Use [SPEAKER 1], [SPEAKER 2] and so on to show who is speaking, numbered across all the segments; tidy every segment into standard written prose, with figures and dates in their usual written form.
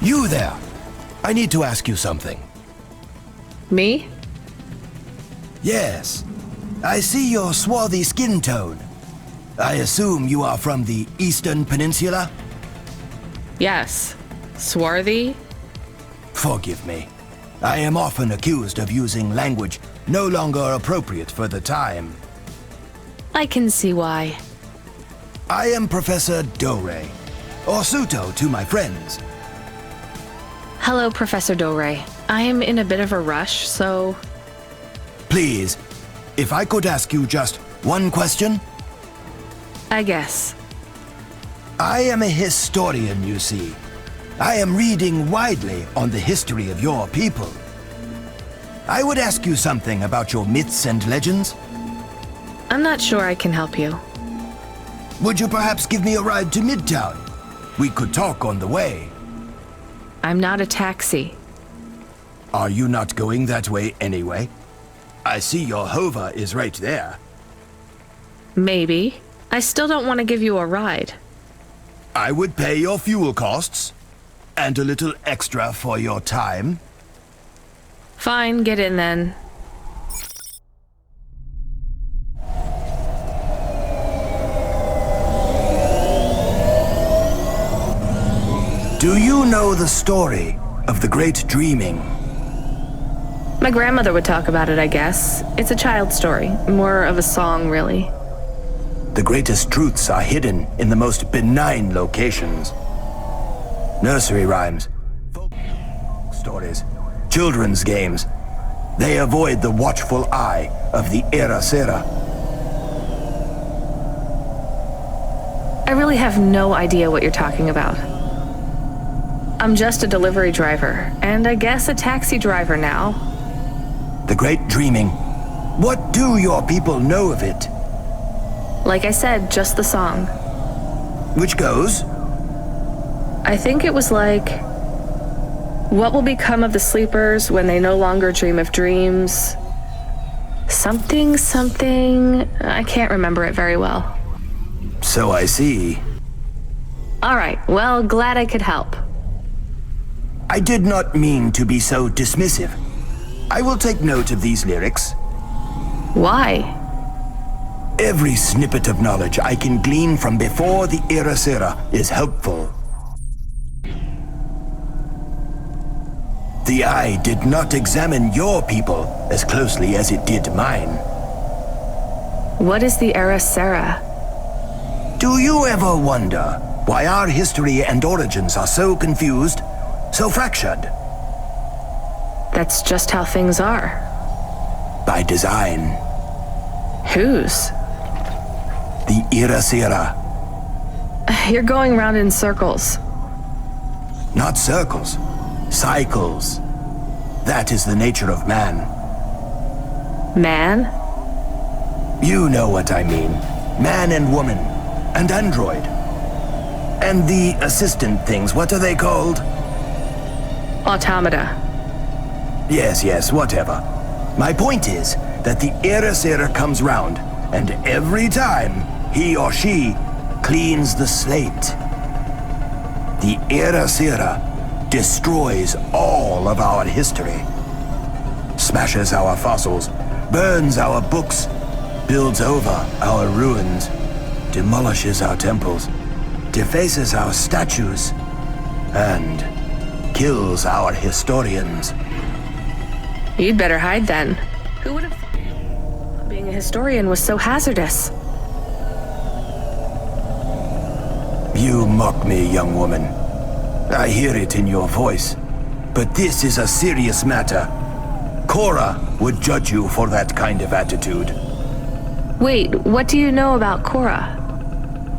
[SPEAKER 1] You there! I need to ask you something.
[SPEAKER 2] Me?
[SPEAKER 1] Yes. I see your swarthy skin tone. I assume you are from the Eastern Peninsula?
[SPEAKER 2] Yes. Swarthy?
[SPEAKER 1] Forgive me. I am often accused of using language no longer appropriate for the time.
[SPEAKER 2] I can see why.
[SPEAKER 1] I am Professor Dore, or Suto to my friends.
[SPEAKER 2] Hello, Professor Dore. I am in a bit of a rush, so...
[SPEAKER 1] Please, if I could ask you just one question?
[SPEAKER 2] I guess.
[SPEAKER 1] I am a historian, you see. I am reading widely on the history of your people. I would ask you something about your myths and legends.
[SPEAKER 2] I'm not sure I can help you.
[SPEAKER 1] Would you perhaps give me a ride to Midtown? We could talk on the way.
[SPEAKER 2] I'm not a taxi.
[SPEAKER 1] Are you not going that way anyway? I see your Hova is right there.
[SPEAKER 2] Maybe. I still don't want to give you a ride.
[SPEAKER 1] I would pay your fuel costs, and a little extra for your time.
[SPEAKER 2] Fine, get in then.
[SPEAKER 1] Do you know the story of the Great Dreaming?
[SPEAKER 2] My grandmother would talk about it, I guess. It's a child story, more of a song, really.
[SPEAKER 1] The greatest truths are hidden in the most benign locations. Nursery rhymes, folk stories, children's games. They avoid the watchful eye of the Era Sera.
[SPEAKER 2] I really have no idea what you're talking about. I'm just a delivery driver, and I guess a taxi driver now.
[SPEAKER 1] The Great Dreaming. What do your people know of it?
[SPEAKER 2] Like I said, just the song.
[SPEAKER 1] Which goes?
[SPEAKER 2] I think it was like, what will become of the sleepers when they no longer dream of dreams? Something, I can't remember it very well.
[SPEAKER 1] So I see.
[SPEAKER 2] All right, well, glad I could help.
[SPEAKER 1] I did not mean to be so dismissive. I will take note of these lyrics.
[SPEAKER 2] Why?
[SPEAKER 1] Every snippet of knowledge I can glean from before the Era Sera is helpful. The eye did not examine your people as closely as it did mine.
[SPEAKER 2] What is the Era Sera?
[SPEAKER 1] Do you ever wonder why our history and origins are so confused, so fractured?
[SPEAKER 2] That's just how things are.
[SPEAKER 1] By design.
[SPEAKER 2] Whose?
[SPEAKER 1] The Era Sera.
[SPEAKER 2] You're going round in circles.
[SPEAKER 1] Not circles. Cycles. That is the nature of man.
[SPEAKER 2] Man?
[SPEAKER 1] You know what I mean. Man and woman. And android. And the assistant things, what are they called?
[SPEAKER 2] Automata.
[SPEAKER 1] Yes, whatever. My point is that the Era Sera comes round, and every time he or she cleans the slate. The Era Sera destroys all of our history. Smashes our fossils, burns our books, builds over our ruins, demolishes our temples, defaces our statues, and kills our historians.
[SPEAKER 2] You'd better hide then. Who would have thought being a historian was so hazardous?
[SPEAKER 1] You mock me, young woman. I hear it in your voice. But this is a serious matter. Cora would judge you for that kind of attitude.
[SPEAKER 2] Wait, what do you know about Cora?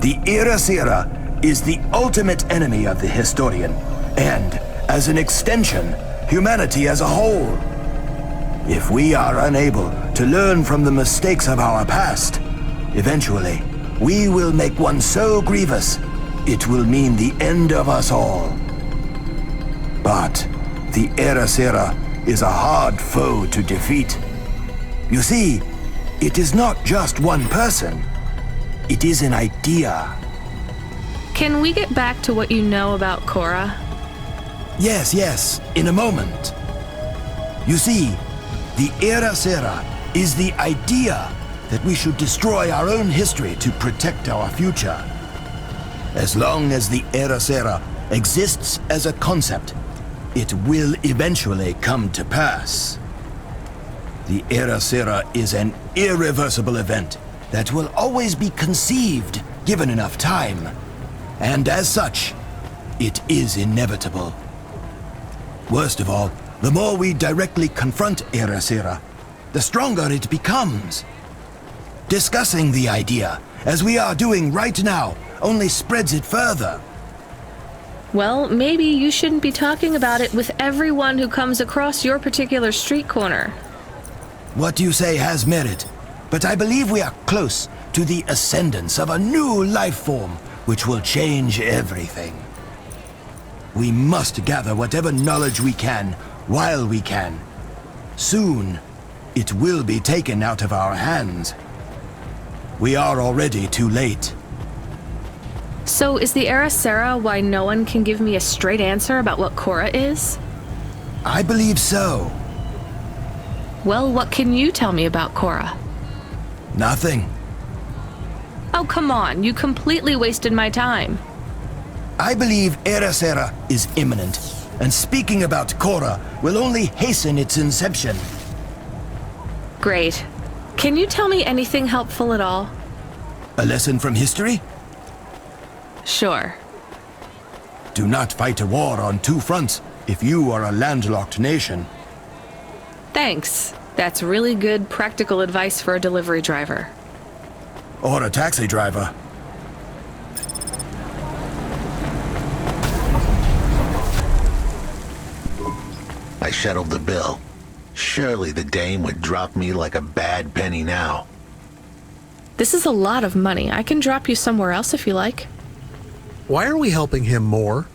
[SPEAKER 1] The Era Sera is the ultimate enemy of the historian, and, as an extension, humanity as a whole. If we are unable to learn from the mistakes of our past, eventually, we will make one so grievous, it will mean the end of us all. But the Era Sera is a hard foe to defeat. You see, it is not just one person. It is an idea.
[SPEAKER 2] Can we get back to what you know about Cora?
[SPEAKER 1] Yes, in a moment. You see, the Era Sera is the idea that we should destroy our own history to protect our future. As long as the Era Sera exists as a concept, it will eventually come to pass. The Era Sera is an irreversible event that will always be conceived given enough time. And as such, it is inevitable. Worst of all, the more we directly confront Era Sera, the stronger it becomes. Discussing the idea, as we are doing right now, only spreads it further.
[SPEAKER 2] Well, maybe you shouldn't be talking about it with everyone who comes across your particular street corner.
[SPEAKER 1] What you say has merit, but I believe we are close to the ascendance of a new life form, which will change everything. We must gather whatever knowledge we can, while we can. Soon, it will be taken out of our hands. We are already too late.
[SPEAKER 2] So is the Era Sera why no one can give me a straight answer about what Korra is?
[SPEAKER 1] I believe so.
[SPEAKER 2] Well, what can you tell me about Korra?
[SPEAKER 1] Nothing.
[SPEAKER 2] Oh, come on, you completely wasted my time.
[SPEAKER 1] I believe Era Sera is imminent, and speaking about Korra will only hasten its inception.
[SPEAKER 2] Great. Can you tell me anything helpful at all?
[SPEAKER 1] A lesson from history?
[SPEAKER 2] Sure.
[SPEAKER 1] Do not fight a war on two fronts if you are a landlocked nation.
[SPEAKER 2] Thanks. That's really good practical advice for a delivery driver.
[SPEAKER 1] Or a taxi driver.
[SPEAKER 3] I settled the bill. Surely the dame would drop me like a bad penny now.
[SPEAKER 2] This is a lot of money. I can drop you somewhere else if you like.
[SPEAKER 4] Why are we helping him more?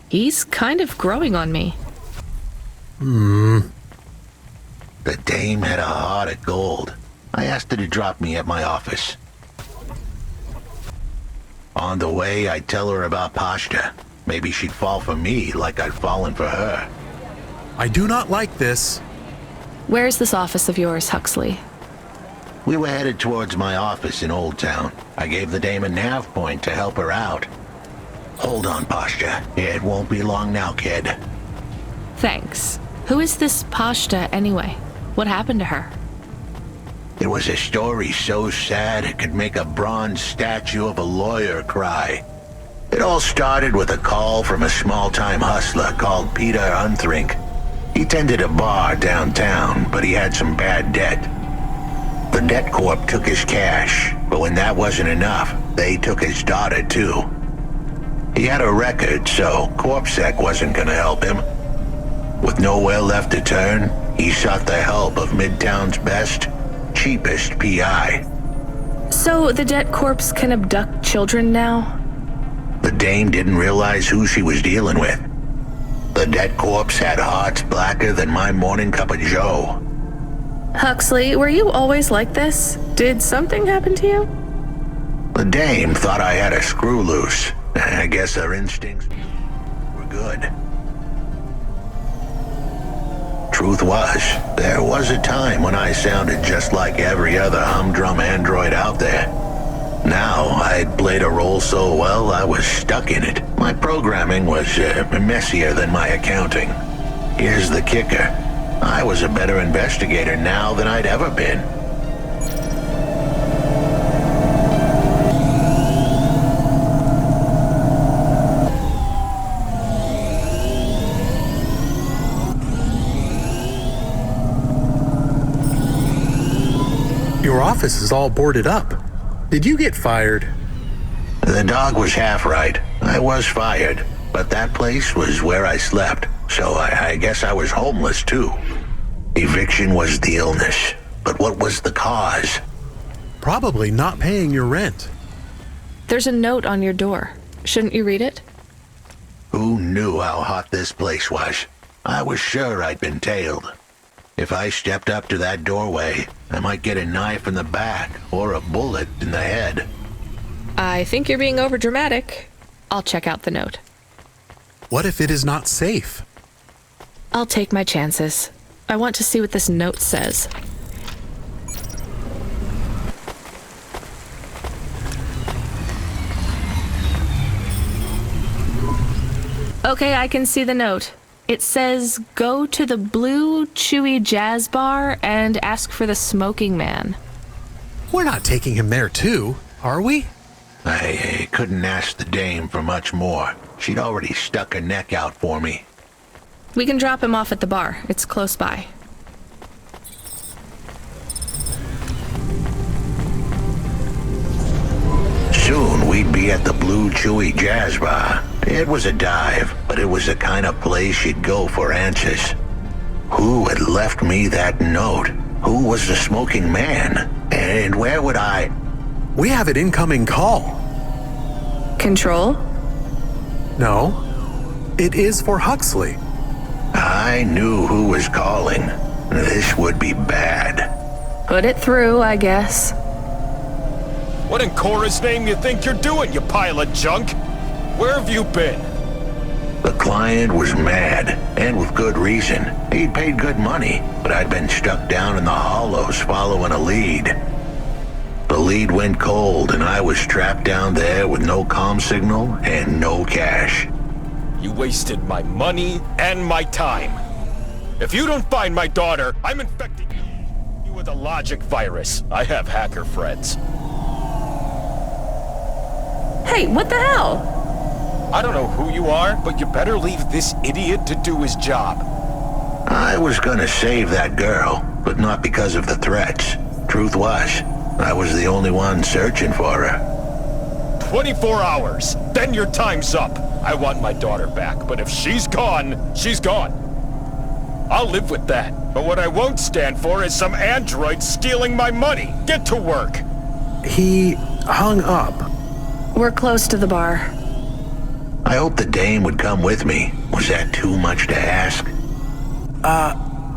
[SPEAKER 2] He's kind of growing on me.
[SPEAKER 3] The dame had a heart of gold. I asked her to drop me at my office. On the way, I'd tell her about Pashta. Maybe she'd fall for me like I'd fallen for her.
[SPEAKER 4] I do not like this.
[SPEAKER 2] Where's this office of yours, Huxley?
[SPEAKER 3] We were headed towards my office in Old Town. I gave the dame a nav point to help her out. Hold on, Pashta. It won't be long now, kid.
[SPEAKER 2] Thanks. Who is this Pashta anyway? What happened to her?
[SPEAKER 3] It was a story so sad it could make a bronze statue of a lawyer cry. It all started with a call from a small-time hustler called Peter Unthrink. He tended a bar downtown, but he had some bad debt. The debt corp took his cash, but when that wasn't enough, they took his daughter too. He had a record, so CorpSec wasn't gonna help him. With nowhere left to turn, he sought the help of Midtown's best, cheapest PI.
[SPEAKER 2] So the debt corpse can abduct children now?
[SPEAKER 3] The dame didn't realize who she was dealing with. The debt corpse had hearts blacker than my morning cup of joe.
[SPEAKER 2] Huxley, were you always like this? Did something happen to you?
[SPEAKER 3] The dame thought I had a screw loose. I guess her instincts were good. Truth was, there was a time when I sounded just like every other humdrum android out there. Now, I'd played a role so well I was stuck in it. My programming was messier than my accounting. Here's the kicker. I was a better investigator now than I'd ever been.
[SPEAKER 4] Your office is all boarded up. Did you get fired?
[SPEAKER 3] The dog was half right. I was fired, but that place was where I slept, so I guess I was homeless too. Eviction was the illness, but what was the cause?
[SPEAKER 4] Probably not paying your rent.
[SPEAKER 2] There's a note on your door. Shouldn't you read it?
[SPEAKER 3] Who knew how hot this place was? I was sure I'd been tailed. If I stepped up to that doorway, I might get a knife in the back or a bullet in the head.
[SPEAKER 2] I think you're being overdramatic. I'll check out the note.
[SPEAKER 4] What if it is not safe?
[SPEAKER 2] I'll take my chances. I want to see what this note says. Okay, I can see the note. It says, go to the Blue Chewy Jazz Bar and ask for the smoking man.
[SPEAKER 4] We're not taking him there too, are we?
[SPEAKER 3] I couldn't ask the dame for much more. She'd already stuck her neck out for me.
[SPEAKER 2] We can drop him off at the bar. It's close by.
[SPEAKER 3] Soon we'd be at the Blue Chewy Jazz Bar. It was a dive, but it was the kind of place you'd go for answers. Who had left me that note? Who was the smoking man? And where would I...
[SPEAKER 4] We have an incoming call.
[SPEAKER 2] Control?
[SPEAKER 4] No, it is for Huxley.
[SPEAKER 3] I knew who was calling. This would be bad.
[SPEAKER 2] Put it through, I guess.
[SPEAKER 5] What in Cora's name you think you're doing, you pile of junk? Where have you been?
[SPEAKER 3] The client was mad, and with good reason. He'd paid good money, but I'd been stuck down in the hollows following a lead. The lead went cold, and I was trapped down there with no comm signal and no cash.
[SPEAKER 5] You wasted my money and my time. If you don't find my daughter, I'm infecting you with a logic virus. I have hacker friends.
[SPEAKER 2] Hey, what the hell?
[SPEAKER 5] I don't know who you are, but you better leave this idiot to do his job.
[SPEAKER 3] I was gonna save that girl, but not because of the threats. Truth was, I was the only one searching for her.
[SPEAKER 5] 24 hours, then your time's up. I want my daughter back, but if she's gone, she's gone. I'll live with that, but what I won't stand for is some android stealing my money. Get to work.
[SPEAKER 4] He hung up.
[SPEAKER 2] We're close to the bar.
[SPEAKER 3] I hoped the dame would come with me. Was that too much to ask?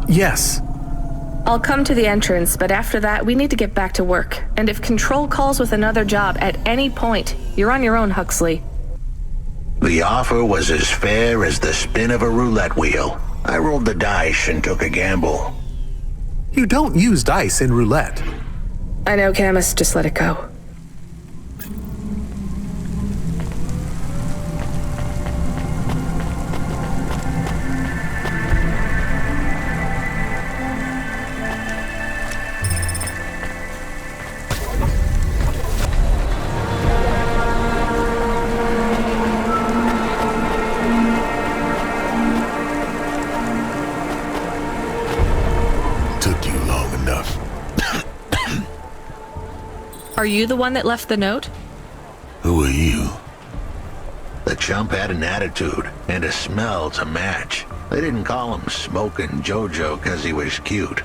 [SPEAKER 4] Yes.
[SPEAKER 2] I'll come to the entrance, but after that, we need to get back to work. And if Control calls with another job at any point, you're on your own, Huxley.
[SPEAKER 3] The offer was as fair as the spin of a roulette wheel. I rolled the dice and took a gamble.
[SPEAKER 4] You don't use dice in roulette.
[SPEAKER 2] I know, Camus, just let it go. Are you the one that left the note?
[SPEAKER 3] Who are you? The chump had an attitude and a smell to match. They didn't call him Smokin' Jojo because he was cute.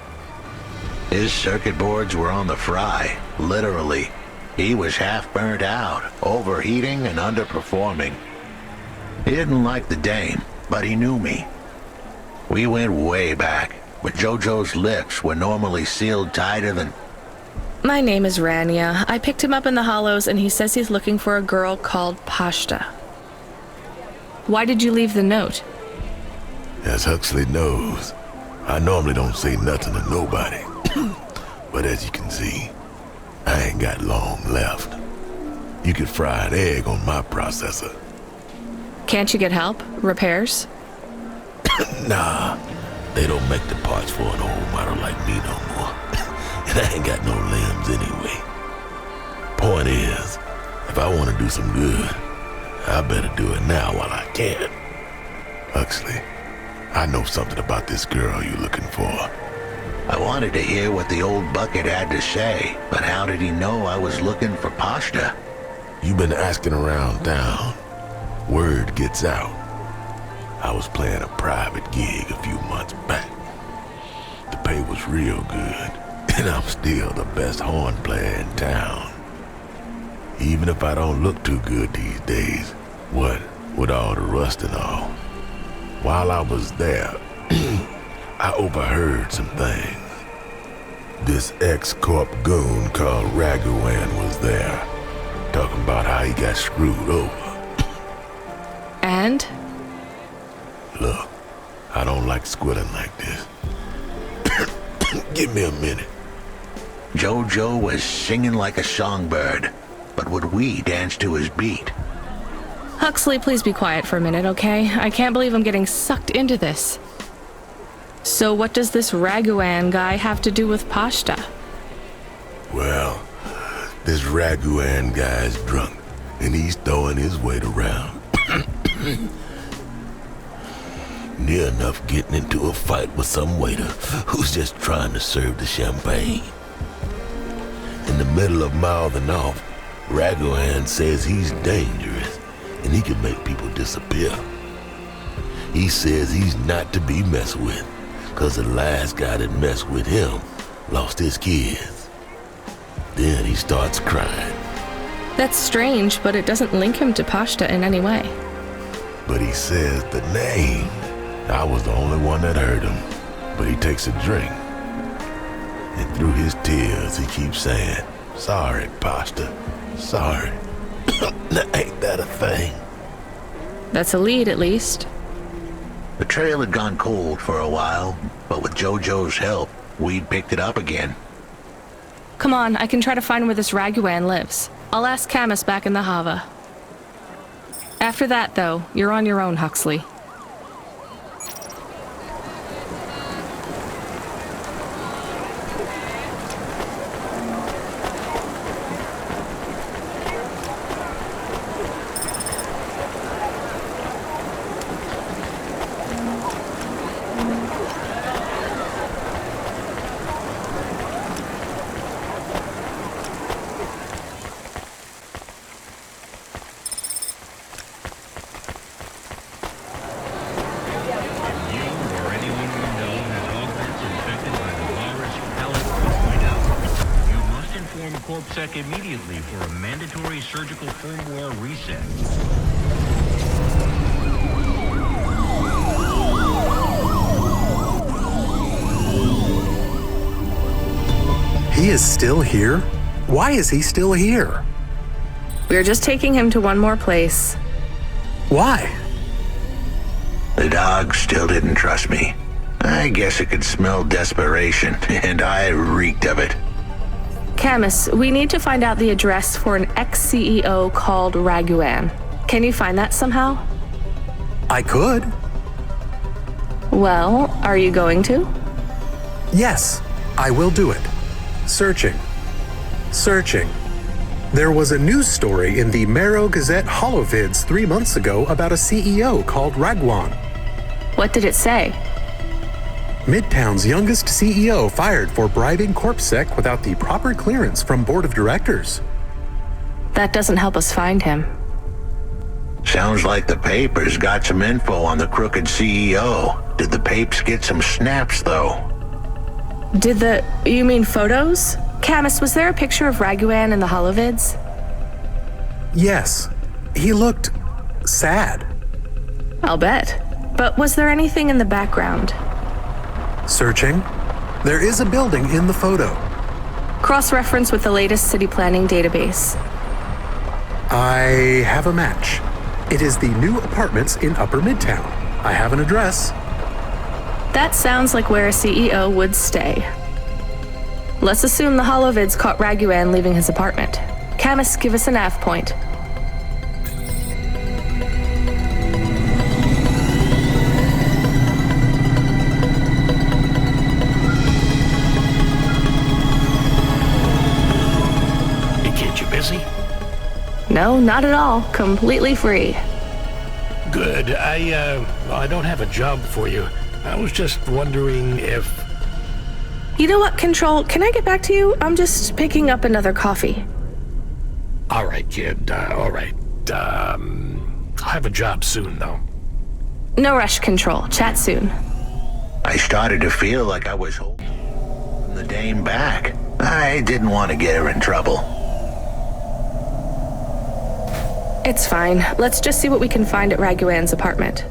[SPEAKER 3] His circuit boards were on the fry, literally. He was half burnt out, overheating and underperforming. He didn't like the dame, but he knew me. We went way back, but Jojo's lips were normally sealed tighter than...
[SPEAKER 2] My name is Rania. I picked him up in the hollows, and he says he's looking for a girl called Pashta. Why did you leave the note?
[SPEAKER 6] As Huxley knows, I normally don't say nothing to nobody. But as you can see, I ain't got long left. You could fry an egg on my processor.
[SPEAKER 2] Can't you get help? Repairs?
[SPEAKER 6] Nah, they don't make the parts for an old model like me no more. And I ain't got no limbs anyway. Point is, if I want to do some good, I better do it now while I can. Huxley, I know something about this girl you're looking for.
[SPEAKER 3] I wanted to hear what the old bucket had to say, but how did he know I was looking for Pashta?
[SPEAKER 6] You've been asking around town. Word gets out. I was playing a private gig a few months back. The pay was real good, and I'm still the best horn player in town. Even if I don't look too good these days, what with all the rust and all. While I was there, I overheard some things. This ex-corp goon called Raghuan was there, talking about how he got screwed over.
[SPEAKER 2] And?
[SPEAKER 6] Look, I don't like squilling like this. Give me a minute.
[SPEAKER 3] Jojo was singing like a songbird, but would we dance to his beat?
[SPEAKER 2] Huxley, please be quiet for a minute, okay? I can't believe I'm getting sucked into this. So what does this Raguan guy have to do with Pashta?
[SPEAKER 6] Well, this Raguan guy's drunk, and he's throwing his weight around. Near enough getting into a fight with some waiter who's just trying to serve the champagne. In the middle of mouthing off, Raguan says he's dangerous and he can make people disappear. He says he's not to be messed with, cause the last guy that messed with him lost his kids. Then he starts crying.
[SPEAKER 2] That's strange, but it doesn't link him to Pashta in any way.
[SPEAKER 6] But he says the name. I was the only one that heard him, but he takes a drink. And through his tears, he keeps saying, "Sorry, Pasta, sorry." Now, ain't that a thing?
[SPEAKER 2] That's a lead, at least.
[SPEAKER 3] The trail had gone cold for a while, but with Jojo's help, we'd picked it up again.
[SPEAKER 2] Come on, I can try to find where this Raguan lives. I'll ask Camus back in the Hava. After that, though, you're on your own, Huxley.
[SPEAKER 7] CorpSec immediately for a mandatory surgical firmware reset.
[SPEAKER 4] He is still here? Why is he still here?
[SPEAKER 2] We're just taking him to one more place.
[SPEAKER 4] Why?
[SPEAKER 3] The dog still didn't trust me. I guess it could smell desperation, and I reeked of it.
[SPEAKER 2] Camus, we need to find out the address for an ex-CEO called Raguan. Can you find that somehow?
[SPEAKER 4] I could.
[SPEAKER 2] Well, are you going to?
[SPEAKER 4] Yes, I will do it. Searching. Searching. There was a news story in the Marrow Gazette Holovids 3 months ago about a CEO called Raguan.
[SPEAKER 2] What did it say?
[SPEAKER 4] Midtown's youngest CEO fired for bribing CorpSec without the proper clearance from board of directors.
[SPEAKER 2] That doesn't help us find him.
[SPEAKER 3] Sounds like the papers got some info on the crooked CEO. Did the papes get some snaps, though?
[SPEAKER 2] You mean photos? Camus, was there a picture of Raguan in the Holovids?
[SPEAKER 4] Yes. He looked sad.
[SPEAKER 2] I'll bet. But was there anything in the background?
[SPEAKER 4] Searching. There is a building in the photo.
[SPEAKER 2] Cross-reference with the latest city planning database.
[SPEAKER 4] I have a match. It is the new apartments in Upper Midtown. I have an address.
[SPEAKER 2] That sounds like where a CEO would stay. Let's assume the Holovids caught Raguan leaving his apartment. Camus, give us a nav point.
[SPEAKER 7] Busy?
[SPEAKER 2] No, not at all. Completely free.
[SPEAKER 7] Good. I don't have a job for you. I was just wondering if...
[SPEAKER 2] You know what, Control? Can I get back to you? I'm just picking up another coffee.
[SPEAKER 7] All right, kid. All right. I'll have a job soon, though.
[SPEAKER 2] No rush, Control. Chat soon.
[SPEAKER 3] I started to feel like I was holding the dame back. I didn't want to get her in trouble.
[SPEAKER 2] It's fine. Let's just see what we can find at Raguan's apartment.